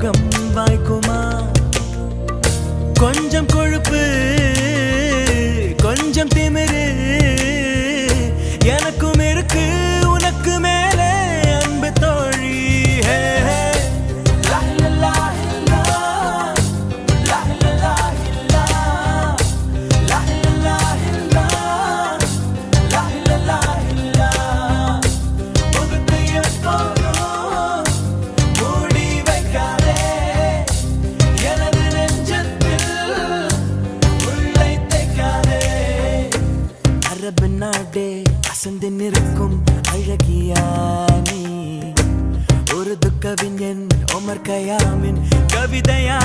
முகம் வாய்க்குமா? கொஞ்சம் கொழுப்பு கொஞ்சம் திமிரு எனக்கும் இருக்கு உனக்கு மேலே அன்பு தோழி. அரபு நாடே அசந்து நிற்கும் அழகியா நீ, ஒரு துக்கவிஞன் உமர் கயாமின் கவிதையா.